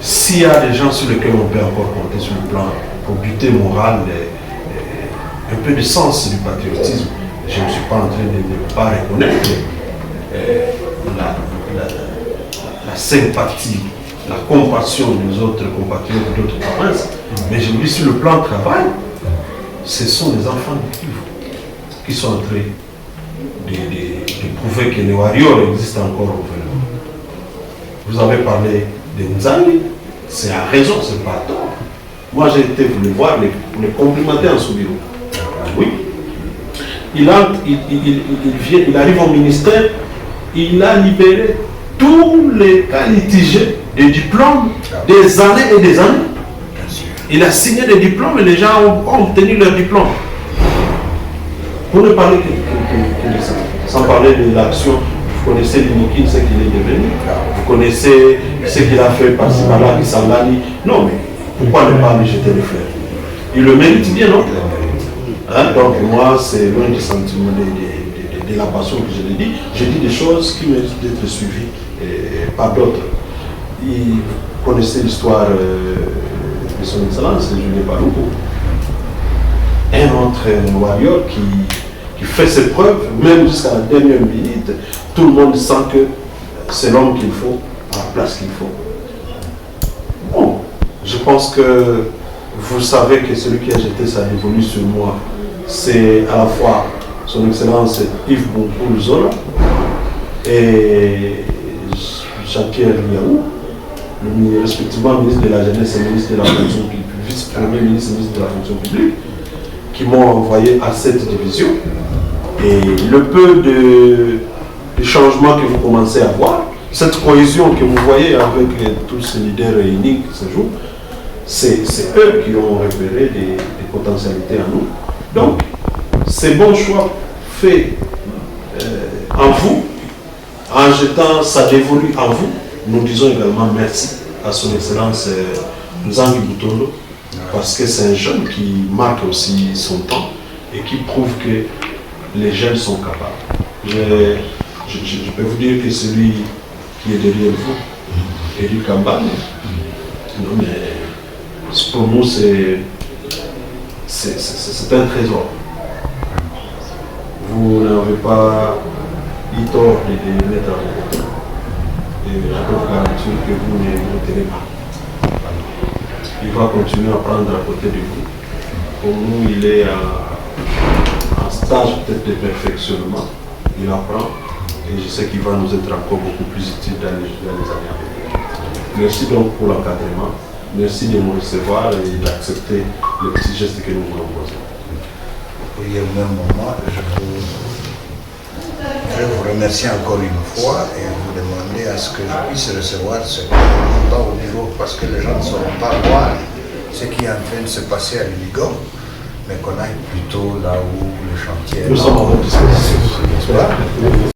s'il y a des gens sur lesquels on peut encore compter sur le plan probité morale, un peu de sens du patriotisme, je ne suis pas en train de ne pas reconnaître la sympathie, la compassion des autres compatriotes d'autres provinces, mais je vous dis sur le plan de travail, ce sont les enfants du Kivu qui sont en train de prouver que les warriors existent encore au Vélo. Vous avez parlé de Nzangi, c'est à raison, c'est pas à tort. Moi j'ai été vous le voir, les complimenter en son bureau. Oui. Il arrive au ministère, il a libéré tous les cas litigés des diplômes des années et des années. Il a signé des diplômes et les gens ont obtenu leurs diplômes. Pour ne parler que de ça, sans parler de l'action, vous connaissez Limokin, ce qu'il est devenu, vous connaissez ce qu'il a fait par-ci par-là, qui s'en a dit. Non, mais pourquoi ne pas lui jeter les fleurs? Il le mérite bien, non? Hein? Donc moi, c'est loin du sentiment de la passion que je l'ai dit. J'ai dit des choses qui méritent d'être suivies par d'autres. Vous connaissez l'histoire de son excellence, Julien Paloukou. Un autre warrior qui fait ses preuves, même jusqu'à la dernière minute, tout le monde sent que c'est l'homme qu'il faut, à la place qu'il faut. Bon, je pense que vous savez que celui qui a jeté sa dévolu sur moi, c'est à la fois son excellence Yves Boncoul Zola et Jean-Pierre Liaou, respectivement ministre de la Jeunesse et ministre de la Fonction publique, vice-premier ministre de la Fonction publique, qui m'ont envoyé à cette division. Et le peu de changements que vous commencez à voir, cette cohésion que vous voyez avec tous ces leaders réunis ce jour, c'est eux qui ont repéré des potentialités en nous. Donc, ces bons choix faits en vous, en jetant sa dévolue en vous, nous disons également merci à son excellence Nzangi Butondo, parce que c'est un jeune qui marque aussi son temps et qui prouve que les jeunes sont capables. Je peux vous dire que celui qui est derrière vous, Élu Kambane, non mais pour nous c'est un trésor. Vous n'avez pas eu tort de mettre en côté. Et je peux vous garantir que vous ne le tenez pas. Il va continuer à prendre à côté de vous. Pour nous, il est en stage peut-être de perfectionnement. Il apprend et je sais qu'il va nous être encore beaucoup plus utile dans les années à venir. Merci donc pour l'encadrement. Merci de nous recevoir et d'accepter le petit geste que nous voulons poser. Oui, au même moment, je vous remercie encore une fois et vous demander à ce que je puisse recevoir ce mandat au bureau parce que les gens ne sauront pas voir ce qui est en train de se passer à l'Unigo, mais qu'on aille plutôt là où le chantier est. Nous sommes à votre disposition.